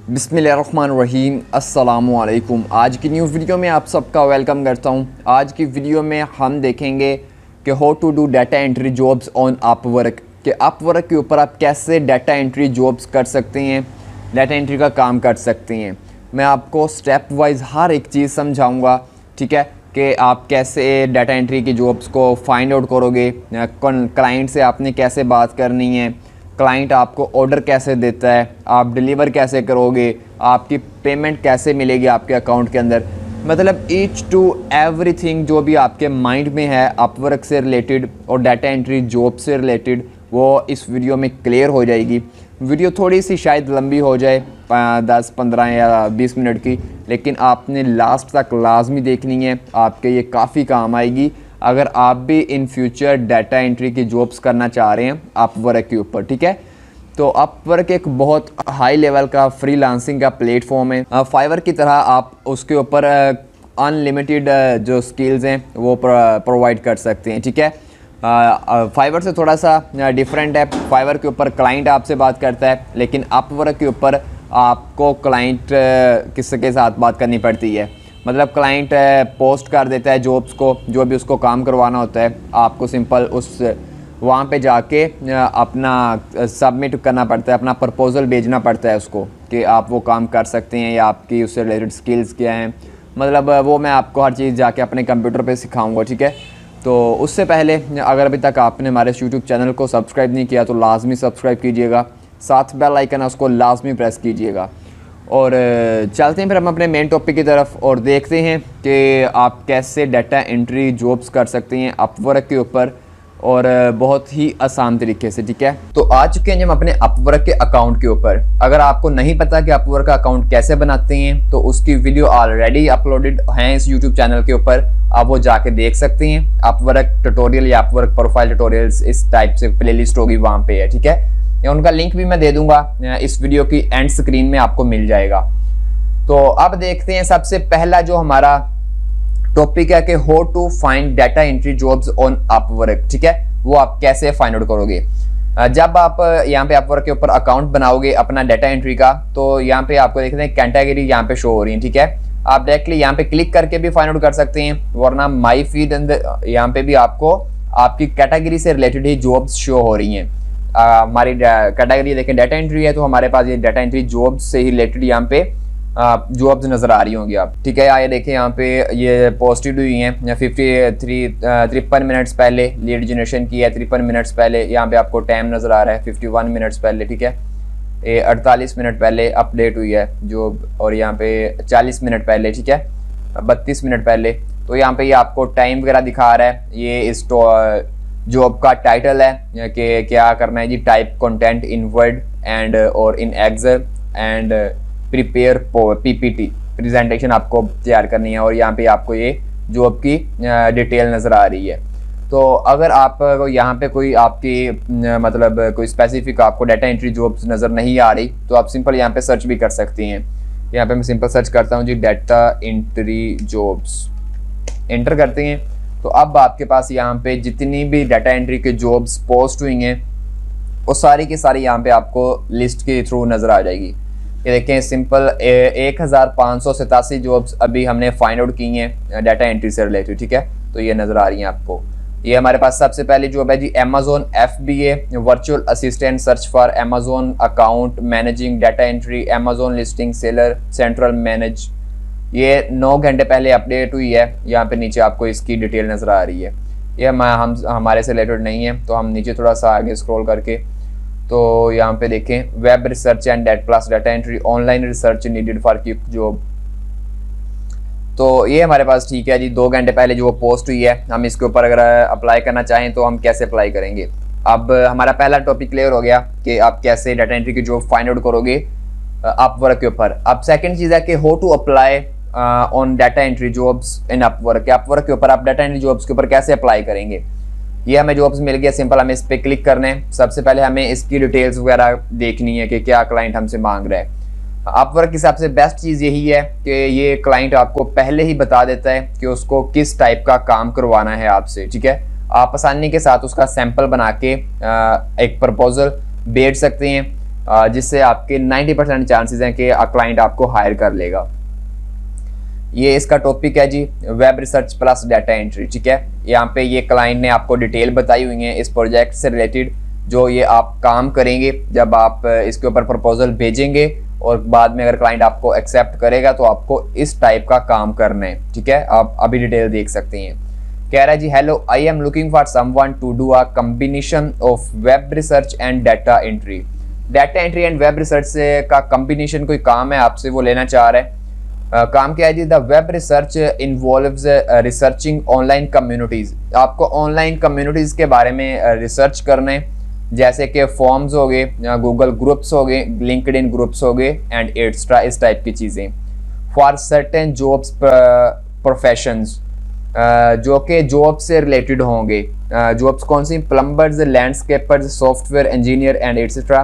बिस्मिल्लाहिर्रहमानिर्रहीम अस्सलामुअलैकुम। आज की न्यू वीडियो में आप सबका वेलकम करता हूं। आज की वीडियो में हम देखेंगे कि how to do data entry jobs on Upwork, कि अपवर्क के ऊपर आप कैसे डाटा एंट्री जॉब्स कर सकते हैं, डाटा एंट्री का काम कर सकते हैं। मैं आपको स्टेप वाइज हर एक चीज़ समझाऊँगा, ठीक है, कि आप कैसे डाटा एंट्री की जॉब्स को फाइंड आउट करोगे, क्लाइंट से आपने कैसे बात करनी है, क्लाइंट आपको ऑर्डर कैसे देता है, आप डिलीवर कैसे करोगे, आपकी पेमेंट कैसे मिलेगी आपके अकाउंट के अंदर। मतलब ईच टू एवरीथिंग जो भी आपके माइंड में है अपवर्क से रिलेटेड और डाटा एंट्री जॉब से रिलेटेड, वो इस वीडियो में क्लियर हो जाएगी। वीडियो थोड़ी सी शायद लंबी हो जाए, 10-15 या 20 मिनट की, लेकिन आपने लास्ट तक लाजमी देखनी है, आपके ये काफ़ी काम आएगी अगर आप भी इन फ्यूचर डाटा एंट्री की जॉब्स करना चाह रहे हैं अपवर्क के ऊपर, ठीक है। तो अपवर्क एक बहुत हाई लेवल का फ्रीलांसिंग का प्लेटफॉर्म है। फाइवर की तरह आप उसके ऊपर अनलिमिटेड जो स्किल्स हैं वो प्रोवाइड कर सकते हैं, ठीक है। फाइवर से थोड़ा सा डिफरेंट है। फाइवर के ऊपर क्लाइंट आपसे बात करता है, लेकिन अपवर्क के ऊपर आपको क्लाइंट किसके साथ बात करनी पड़ती है। मतलब क्लाइंट पोस्ट कर देता है जॉब्स को, जो भी उसको काम करवाना होता है, आपको सिंपल उस वहाँ पे जाके अपना सबमिट करना पड़ता है, अपना प्रपोज़ल भेजना पड़ता है उसको कि आप वो काम कर सकते हैं या आपकी उससे रिलेटेड स्किल्स क्या हैं। मतलब वो मैं आपको हर चीज़ जाके अपने कंप्यूटर पे सिखाऊंगा, ठीक है। तो उससे पहले अगर अभी तक आपने हमारे यूट्यूब चैनल को सब्सक्राइब नहीं किया तो लाजमी सब्सक्राइब कीजिएगा, साथ बेल आइकन है उसको लाजमी प्रेस कीजिएगा। और चलते हैं फिर हम अपने मेन टॉपिक की तरफ और देखते हैं कि आप कैसे डाटा एंट्री जॉब्स कर सकते हैं अपवर्क के ऊपर, और बहुत ही आसान तरीके से, ठीक है। तो आ चुके हैं हम अपने अपवर्क के अकाउंट के ऊपर। अगर आपको नहीं पता कि अपवर्क का अकाउंट कैसे बनाते हैं तो उसकी वीडियो ऑलरेडी अपलोडेड हैं इस यूट्यूब चैनल के ऊपर, आप वो जाके देख सकते हैं। अपवर्क ट्यूटोरियल या अपवर्क प्रोफाइल ट्यूटोरियल्स इस टाइप से प्लेलिस्ट होगी, वहाँ पे है, ठीक है। या उनका लिंक भी मैं दे दूंगा इस वीडियो की एंड स्क्रीन में, आपको मिल जाएगा। तो अब देखते हैं सबसे पहला जो हमारा टॉपिक है कि how to find data entry jobs on Upwork, ठीक है। वो आप कैसे फाइंड आउट करोगे। जब आप यहाँ पे अपवर्क के ऊपर अकाउंट बनाओगे अपना डाटा एंट्री का, तो यहाँ पे आपको देखते हैं कैटेगरी यहाँ पे शो हो रही है, ठीक है। आप डायरेक्टली यहाँ पे क्लिक करके भी फाइंड आउट कर सकते हैं, वरना माई फीड यहाँ पे भी आपको आपकी कैटेगरी से रिलेटेड ही जॉब्स शो हो रही हैं। हमारी कैटेगरी देखें डाटा एंट्री है, तो हमारे पास ये डाटा एंट्री जॉब्स से ही रिलेटेड यहाँ पे जॉब्स नज़र आ रही होंगी आप, ठीक है। आइए देखें यहाँ पे ये पोस्टेड हुई हैं 53 मिनट्स पहले, लीड जनरेशन की है 53 मिनट्स पहले। यहाँ पे आपको टाइम नज़र आ रहा है 51 मिनट्स पहले, ठीक है। ये 48 मिनट पहले अपडेट हुई है जॉब, और यहाँ पे 40 मिनट पहले, ठीक है, 32 मिनट पहले। तो यहाँ पे ये आपको टाइम वगैरह दिखा रहा है। ये इस जॉब का टाइटल है कि क्या करना है जी, type content in Word and और in Excel and prepare PPT, presentation आपको तैयार करनी है। और यहाँ पे आपको ये जॉब की डिटेल नज़र आ रही है। तो अगर आप यहाँ पे कोई आपकी मतलब कोई स्पेसिफिक आपको डाटा एंट्री जॉब्स नज़र नहीं आ रही, तो आप सिंपल यहाँ पे सर्च भी कर सकती हैं। यहाँ पे मैं सिंपल सर्च करता हूँ जी डाटा एंट्री जॉब्स, एंटर करते हैं। तो अब आपके पास यहाँ पे जितनी भी डाटा एंट्री के जॉब्स पोस्ट हुई हैं वो सारी की सारी यहाँ पे आपको लिस्ट के थ्रू नज़र आ जाएगी। ये देखें सिंपल 1587 जॉब्स अभी हमने फाइंड आउट की हैं डाटा एंट्री से रिलेटेड, ठीक है। तो ये नज़र आ रही हैं आपको। ये हमारे पास सबसे पहली जॉब है जी Amazon FBA virtual assistant, search for Amazon account managing data entry, Amazon listing seller central manage. ये 9 घंटे पहले अपडेट हुई है। यहाँ पे नीचे आपको इसकी डिटेल नज़र आ रही है। ये हम हमारे से रिलेटेड नहीं है, तो हम नीचे थोड़ा सा आगे स्क्रॉल करके तो यहाँ पे देखें web research and data plus data entry online research needed for keep job. तो ये हमारे पास ठीक है जी, 2 घंटे पहले जो पोस्ट हुई है। हम इसके ऊपर अगर अप्लाई करना चाहें तो हम कैसे अप्लाई करेंगे। अब हमारा पहला टॉपिक क्लियर हो गया कि आप कैसे डाटा एंट्री की जॉब फाइंड आउट करोगे अपवर्क के ऊपर। अब सेकंड चीज़ है कि how to apply on data entry jobs in Upwork. Upwork के ऊपर आप डाटा एंट्री जॉब्स के ऊपर कैसे अप्लाई करेंगे। ये हमें जॉब्स मिल गया, सिंपल हमें इस पर क्लिक करना है। सबसे पहले हमें इसकी डिटेल्स वगैरह देखनी है कि क्या क्लाइंट हमसे मांग रहा है। अपवर्क के हिसाब से बेस्ट चीज़ यही है कि ये क्लाइंट आपको पहले ही बता देता है कि उसको किस टाइप का काम करवाना है आपसे, ठीक है। आप आसानी के साथ उसका सैंपल बना के एक प्रपोजल भेज सकते हैं। जिससे आपके 90% चांसेस हैं कि क्लाइंट आपको हायर कर लेगा। ये इसका टॉपिक है जी, web research plus data entry. ठीक है, यहाँ पे ये क्लाइंट ने आपको डिटेल बताई हुई है इस प्रोजेक्ट से रिलेटेड, जो ये आप काम करेंगे जब आप इसके ऊपर प्रपोजल भेजेंगे और बाद में अगर क्लाइंट आपको एक्सेप्ट करेगा तो आपको इस टाइप का काम करना है। ठीक है, आप अभी डिटेल देख सकते हैं। कह रहा है जी, hello, I am looking for someone to do a combination of web research and data entry. Data entry and web research से का कॉम्बिनेशन कोई काम है आपसे, वो लेना चाह रहा है। काम क्या है जी, the web research involves researching online communities. आपको ऑनलाइन कम्युनिटीज के बारे में रिसर्च करना है, जैसे कि फॉर्म्स हो गए, गूगल ग्रुप्स हो गए, लिंक्डइन ग्रुप्स हो गए एंड एक्स्ट्रा, इस टाइप की चीज़ें। फॉर सर्टेन जॉब्स प्रोफेशंस, जो कि जॉब से रिलेटेड होंगे। जॉब्स कौन सी? Plumbers, landscapers, software engineer and etcetera.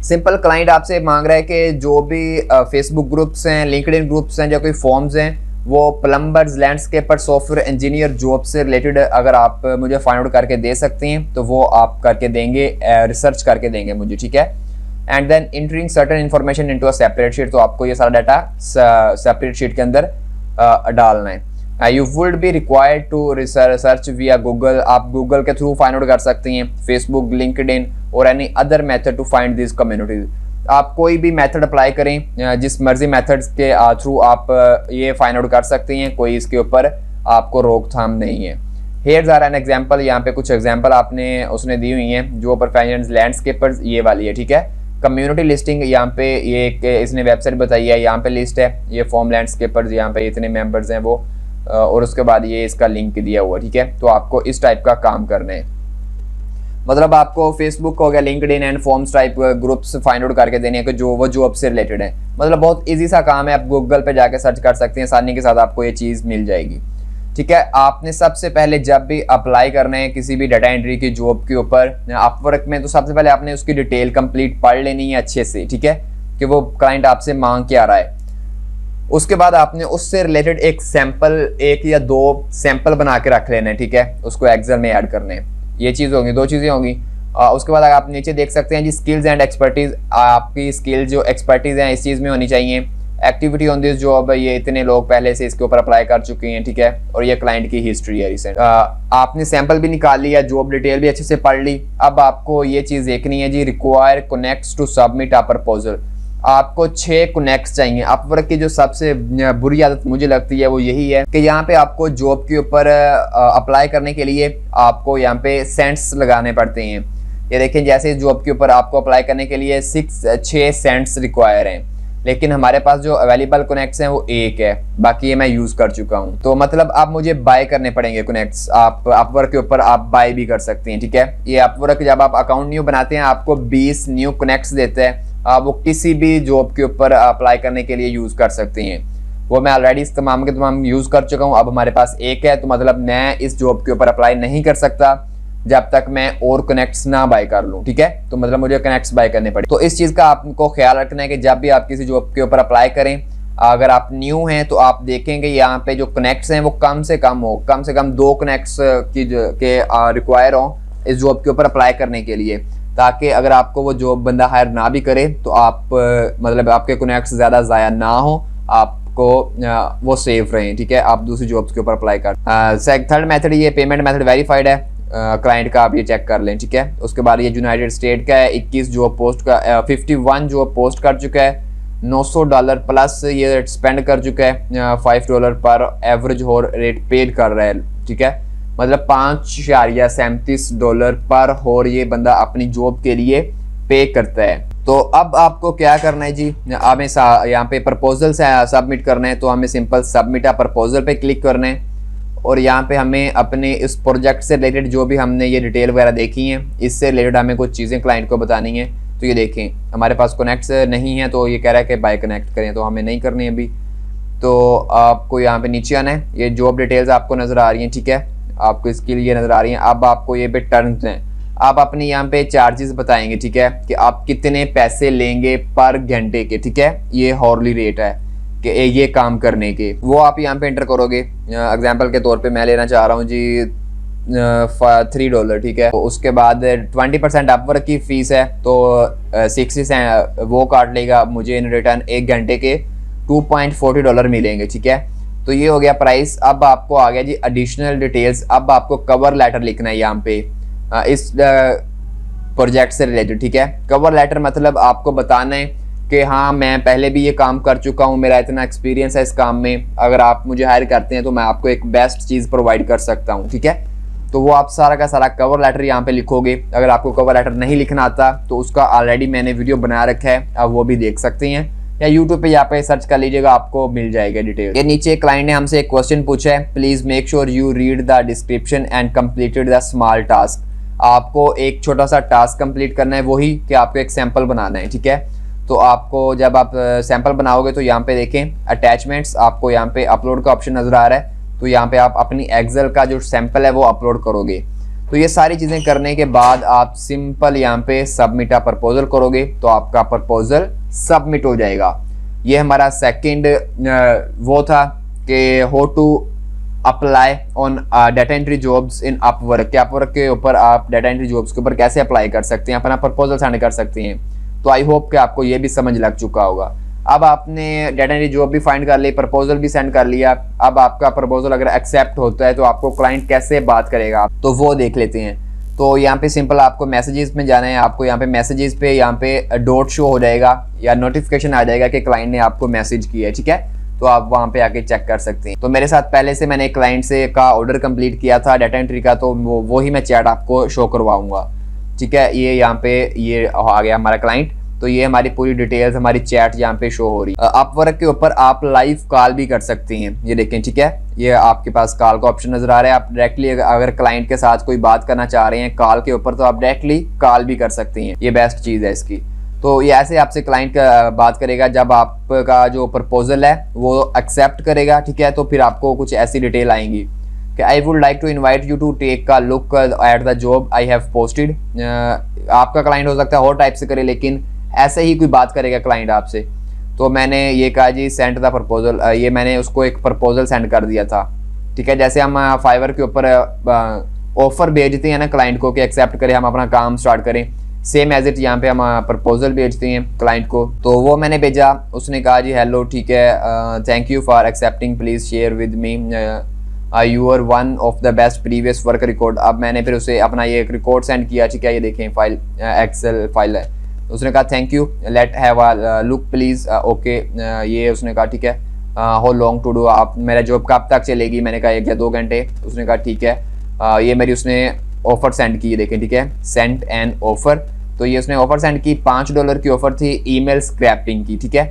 Simple client आपसे मांग रहा है कि जो भी फेसबुक ग्रुप्स हैं, लिंक्डइन ग्रुप्स हैं, जो कोई फॉर्म्स हैं, वो plumbers, landscaper, software engineer job से रिलेटेड अगर आप मुझे फाइंड आउट करके दे सकते हैं तो वो आप करके देंगे, रिसर्च करके देंगे मुझे। ठीक है, and then entering certain information into a separate sheet. तो आपको ये सारा डाटा सेपरेट शीट के अंदर डालना है। You would be required to research via Google. आप गूगल के थ्रू फाइंड आउट कर सकते हैं, फेसबुक, लिंक्डइन और any other method to find this communities. आप कोई भी मेथड अप्लाई करें, जिस मर्जी मेथड्स के थ्रू आप ये फाइंड आउट कर सकते हैं, कोई इसके ऊपर आपको रोकथाम नहीं है। हेयर्स आर एन एग्जाम्पल, यहाँ पे कुछ एग्जाम्पल आपने उसने दी हुई हैं। जो प्रोफेशनल्स, लैंडस्केपर्स, ये वाली है। ठीक है, कम्युनिटी लिस्टिंग, यहाँ पे ये इसने वेबसाइट बताई है, यहाँ पे लिस्ट है, ये फॉर्म लैंडस्केपर्स, यहाँ पे इतने मेंबर्स हैं वो, और उसके बाद ये इसका लिंक दिया हुआ। ठीक है, तो आपको इस टाइप का काम करना है। मतलब आपको फेसबुक हो गया, LinkedIn and forms type groups find out करके देने हैं कि जो वो जॉब से रिलेटेड है। मतलब बहुत इजी सा काम है, आप गूगल पे जाके सर्च कर सकते हैं, आसानी के साथ आपको ये चीज़ मिल जाएगी। ठीक है, आपने सबसे पहले जब भी अप्लाई करना है किसी भी डाटा एंट्री की जॉब के ऊपर अपवर्क में, तो सबसे पहले आपने उसकी डिटेल कंप्लीट पढ़ लेनी है अच्छे से। ठीक है, कि वो क्लाइंट आपसे मांग क्या रहा है। उसके बाद आपने उससे रिलेटेड एक सैंपल, एक या दो सैंपल बना के रख लेना है। ठीक है, उसको एक्सेल में ऐड करने हैं। ये चीज़ होगी, दो चीज़ें होंगी। उसके बाद आप नीचे देख सकते हैं जी, स्किल्स एंड एक्सपर्टीज। आपकी स्किल जो एक्सपर्टीज हैं इस चीज़ में होनी चाहिए। एक्टिविटी ऑन दिस जॉब, ये इतने लोग पहले से इसके ऊपर अप्लाई कर चुके हैं। ठीक है, और ये क्लाइंट की हिस्ट्री है रिसेंट। आपने सैंपल भी निकाल लिया, जॉब डिटेल भी अच्छे से पढ़ ली। अब आपको ये चीज़ देखनी है जी, require connects to submit a proposal. आपको 6 कनेक्ट्स चाहिए। अपवर्क की जो सबसे बुरी आदत मुझे लगती है वो यही है कि यहाँ पे आपको जॉब के ऊपर अप्लाई करने के लिए आपको यहाँ पे सेंट्स लगाने पड़ते हैं। ये देखें, जैसे जॉब के ऊपर आपको अप्लाई करने के लिए 6 सेंट्स रिक्वायर हैं, लेकिन हमारे पास जो अवेलेबल कनेक्ट्स हैं वो 1 है, बाकी ये मैं यूज़ कर चुका हूँ। तो मतलब अब मुझे बाय करने पड़ेंगे कनेक्ट्स। आप अपवर्क के ऊपर आप बाय भी कर सकते हैं। ठीक है, ये अपवर्क जब आप अकाउंट न्यू बनाते हैं आपको 20 न्यू कनेक्ट्स देते हैं। आप वो किसी भी जॉब के ऊपर अप्लाई करने के लिए यूज़ कर सकते हैं। वो मैं ऑलरेडी इस तमाम के तमाम यूज़ कर चुका हूँ। अब हमारे पास 1 है, तो मतलब मैं इस जॉब के ऊपर अप्लाई नहीं कर सकता जब तक मैं और कनेक्ट्स ना बाय कर लूँ। ठीक है, तो मतलब मुझे कनेक्ट्स बाय करने पड़े। तो इस चीज़ का आपको ख्याल रखना है कि जब भी आप किसी जॉब के ऊपर अप्लाई करें, अगर आप न्यू हैं तो आप देखेंगे यहाँ पे जो कनेक्ट्स हैं वो कम से कम हो, कम से कम 2 कनेक्ट्स के रिक्वायर हो इस जॉब के ऊपर अप्लाई करने के लिए, ताकि अगर आपको वो जॉब बंदा हायर ना भी करे तो आप मतलब आपके कनेक्ट्स ज़्यादा ज़ाया ना हो, आपको वो सेफ रहें। ठीक है, आप दूसरी जॉब्स के ऊपर अप्लाई कर। थर्ड मेथड, ये पेमेंट मेथड वेरीफाइड है क्लाइंट का, आप ये चेक कर लें। ठीक है, उसके बाद ये यूनाइटेड स्टेट का है, 21 जॉब पोस्ट का 51 जॉब पोस्ट कर चुका है, $900 प्लस ये स्पेंड कर चुका है, $5 पर एवरेज होर रेट पेड कर रहा है। ठीक है, मतलब $5.37 पर होर ये बंदा अपनी जॉब के लिए पे करता है। तो अब आपको क्या करना है जी, हमें यहाँ पे प्रपोजल से सबमिट करना है, तो हमें सिंपल सबमिट अ प्रपोजल पे क्लिक करना है और यहाँ पे हमें अपने इस प्रोजेक्ट से रिलेटेड जो भी हमने ये डिटेल वगैरह देखी हैं, इससे रिलेटेड हमें कुछ चीज़ें क्लाइंट को बतानी है। तो ये देखें, हमारे पास कनेक्ट्स नहीं है, तो ये कह रहा है कि बाय कनेक्ट करें, तो हमें नहीं करनी है अभी। तो आपको यहाँ पे नीचे आना है, ये जॉब डिटेल्स आपको नज़र आ रही हैं। ठीक है, आपको इसके लिए नज़र आ रही हैं। अब आपको ये पे टर्म्स हैं, आप अपने यहाँ पे चार्जेस बताएंगे। ठीक है, कि आप कितने पैसे लेंगे पर घंटे के। ठीक है, ये हॉरली रेट है कि ये काम करने के, वो आप यहाँ पे एंटर करोगे। एग्जांपल के तौर पे मैं लेना चाह रहा हूँ जी $3, ठीक है। तो उसके बाद 20% अपवर्क की फीस है, तो 60 वो काट लेगा, मुझे इन रिटर्न 1 घंटे के $2.40 मिलेंगे, ठीक है। तो ये हो गया प्राइस। अब आपको आ गया जी एडिशनल डिटेल्स। अब आपको कवर लेटर लिखना है यहाँ पे इस प्रोजेक्ट से रिलेटेड, ठीक है। कवर लेटर मतलब आपको बताना है कि हाँ मैं पहले भी ये काम कर चुका हूँ, मेरा इतना एक्सपीरियंस है इस काम में, अगर आप मुझे हायर करते हैं तो मैं आपको एक बेस्ट चीज़ प्रोवाइड कर सकता हूँ, ठीक है। तो वो आप सारा का सारा कवर लेटर यहाँ पे लिखोगे। अगर आपको कवर लेटर नहीं लिखना आता तो उसका ऑलरेडी मैंने वीडियो बना रखा है, आप वो भी देख सकते हैं, या यूट्यूब पे यहाँ पे सर्च कर लीजिएगा, आपको मिल जाएगा डिटेल। ये नीचे क्लाइंट ने हमसे एक क्वेश्चन पूछा है, please make sure you read the description and completed the small task. आपको एक छोटा सा टास्क कंप्लीट करना है, वही कि आपको एक सैंपल बनाना है, ठीक है। तो आपको जब आप सैंपल बनाओगे तो यहाँ पे देखें अटैचमेंट्स, आपको यहाँ पे अपलोड का ऑप्शन नजर आ रहा है, तो यहाँ पे आप अपनी एक्सेल का जो सैंपल है वो अपलोड करोगे। तो ये सारी चीज़ें करने के बाद आप सिंपल यहाँ पे सबमिट अ प्रपोजल करोगे, तो आपका प्रपोजल सबमिट हो जाएगा। ये हमारा सेकंड वो था कि how to apply on data entry jobs in Upwork. Upwork के ऊपर आप डाटा एंट्री जॉब्स के ऊपर कैसे अप्लाई कर सकते हैं, अपना प्रपोजल सेंड कर सकते हैं। तो आई होप कि आपको ये भी समझ लग चुका होगा। अब आपने डाटा एंट्री जॉब भी फाइंड कर ली, प्रपोजल भी सेंड कर लिया। अब आपका प्रपोजल अगर एक्सेप्ट होता है तो आपको क्लाइंट कैसे बात करेगा, तो वो देख लेते हैं। तो यहाँ पे सिंपल आपको मैसेजेस में जाना है, आपको यहाँ पे मैसेजेस पे यहाँ पे डॉट शो हो जाएगा या नोटिफिकेशन आ जाएगा कि क्लाइंट ने आपको मैसेज किया है, ठीक है। तो आप वहाँ पे आके चेक कर सकते हैं। तो मेरे साथ पहले से मैंने क्लाइंट से का ऑर्डर कंप्लीट किया था डाटा एंट्री का, तो वो ही मैं चैट आपको शो करवाऊंगा, ठीक है। ये यहाँ पे ये आ गया हमारा क्लाइंट। तो ये हमारी पूरी डिटेल्स, हमारी चैट यहाँ पे शो हो रही है। अपवर्क के ऊपर आप लाइव कॉल भी कर सकते हैं, ये देखें, ठीक है। ये आपके पास कॉल का ऑप्शन नजर आ रहा है। आप डायरेक्टली अगर क्लाइंट के साथ कोई बात करना चाह रहे हैं कॉल के ऊपर, तो आप डायरेक्टली कॉल भी कर सकते हैं, ये बेस्ट चीज़ है इसकी। तो ये ऐसे आपसे क्लाइंट का बात करेगा जब आपका जो प्रपोजल है वो एक्सेप्ट करेगा, ठीक है। तो फिर आपको कुछ ऐसी डिटेल आएंगी कि I would like to invite you to take a look at the job I have posted. आपका क्लाइंट हो सकता है और टाइप से करे, लेकिन ऐसे ही कोई बात करेगा क्लाइंट आपसे। तो मैंने ये कहा जी सेंड द प्रपोजल, ये मैंने उसको एक प्रपोजल सेंड कर दिया था, ठीक है। जैसे हम फाइवर के ऊपर ऑफर भेजते हैं ना क्लाइंट को कि एक्सेप्ट करें, हम अपना काम स्टार्ट करें, सेम एज इट यहाँ पे हम प्रपोजल भेजते हैं क्लाइंट को। तो वो मैंने भेजा, उसने कहा जी हेलो, ठीक है, thank you for accepting, please share with me you are one of the best previous work record. अब मैंने फिर उसे अपना ये एक रिकॉर्ड सेंड किया, ठीक है। ये देखें फाइल एक्सेल फाइल है। उसने कहा thank you, let have a look please, okay. ये उसने कहा ठीक है, हाउ लॉन्ग टू डू, आप मेरा जॉब कब तक चलेगी। मैंने कहा 1 या 2 घंटे। उसने कहा ठीक है। ये मेरी उसने ऑफर सेंड की, देखें, ठीक है, सेंड एन ऑफर। तो ये उसने ऑफर सेंड की, $5 की ऑफर थी ईमेल स्क्रैपिंग की, ठीक है।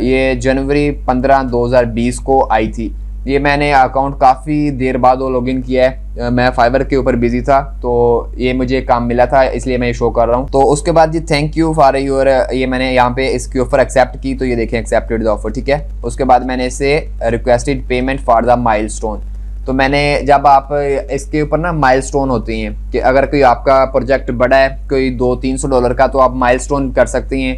ये जनवरी 15, 2020 को आई थी। ये मैंने अकाउंट काफ़ी देर बाद वो लॉगिन किया है, मैं फाइवर के ऊपर बिजी था, तो ये मुझे काम मिला था, इसलिए मैं ये शो कर रहा हूँ। तो उसके बाद जी थैंक यू फॉर योर, ये मैंने यहाँ पे इसकी ऑफर एक्सेप्ट की, तो ये देखें एक्सेप्टेड द ऑफर, ठीक है। उसके बाद मैंने इसे requested payment for the milestone. तो मैंने जब आप इसके ऊपर ना माइलस्टोन होते हैं कि अगर कोई आपका प्रोजेक्ट बड़ा है, कोई $200-300 का, तो आप माइलस्टोन कर सकते हैं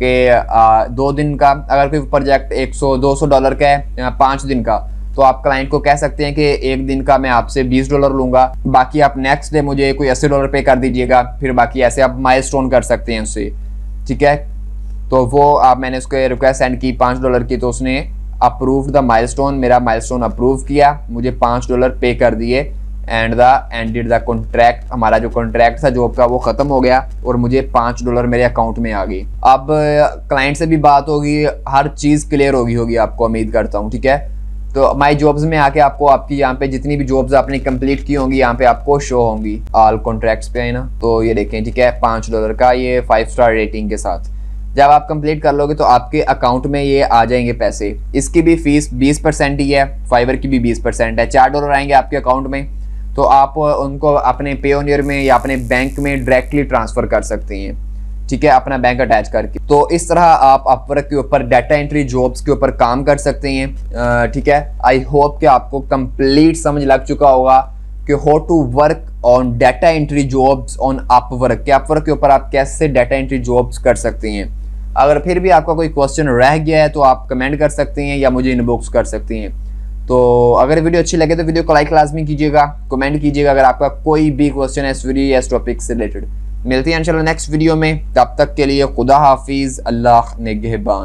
कि 2 दिन का। अगर कोई प्रोजेक्ट $100-200 का है 5 दिन का, तो आप क्लाइंट को कह सकते हैं कि 1 दिन का मैं आपसे $20 लूंगा, बाकी आप नेक्स्ट डे मुझे कोई $80 पे कर दीजिएगा, फिर बाकी ऐसे आप माइलस्टोन कर सकते हैं उससे, ठीक है। तो वो आप मैंने उसको रिक्वेस्ट सेंड की $5 की, तो उसने अप्रूव द माइलस्टोन, मेरा माइलस्टोन अप्रूव किया, मुझे $5 पे कर दिए and the ended the contract. हमारा जो कॉन्ट्रैक्ट था जॉब का वो खत्म हो गया और मुझे $5 मेरे अकाउंट में आ गई। अब क्लाइंट से भी बात होगी, हर चीज़ क्लियर होगी आपको, उम्मीद करता हूँ, ठीक है। तो माई जॉब्स में आके आपको आपकी यहाँ पे जितनी भी जॉब्स आपने कंप्लीट की होंगी यहाँ पे आपको शो होंगी, ऑल कॉन्ट्रैक्ट्स पे है ना। तो ये देखें, ठीक है, $5 का, ये 5 स्टार रेटिंग के साथ। जब आप कंप्लीट कर लोगे तो आपके अकाउंट में ये आ जाएंगे पैसे। इसकी भी फीस 20% ही है, फाइवर की भी 20% है, $4 आएंगे आपके अकाउंट में। तो आप उनको अपने पेयोनियर में या अपने बैंक में डायरेक्टली ट्रांसफर कर सकते हैं, ठीक है, अपना बैंक अटैच करके। तो इस तरह आप अपवर्क के ऊपर डाटा एंट्री जॉब्स के ऊपर काम कर सकते हैं, ठीक है। आई होप कि आपको कंप्लीट समझ लग चुका होगा कि how to work on data entry jobs on Upwork, कि अपवर्क के ऊपर आप कैसे डाटा एंट्री जॉब्स कर सकते हैं। अगर फिर भी आपका कोई क्वेश्चन रह गया है तो आप कमेंट कर सकते हैं या मुझे इनबॉक्स कर सकते हैं। तो अगर वीडियो अच्छी लगे तो वीडियो को लाइक लाजमी कीजिएगा, कमेंट कीजिएगा अगर आपका कोई भी क्वेश्चन है इस वीडियो या इस टॉपिक से रिलेटेड। मिलती है इंशाल्लाह नेक्स्ट वीडियो में, तब तक के लिए खुदा हाफिज़, अल्लाह निगहबान।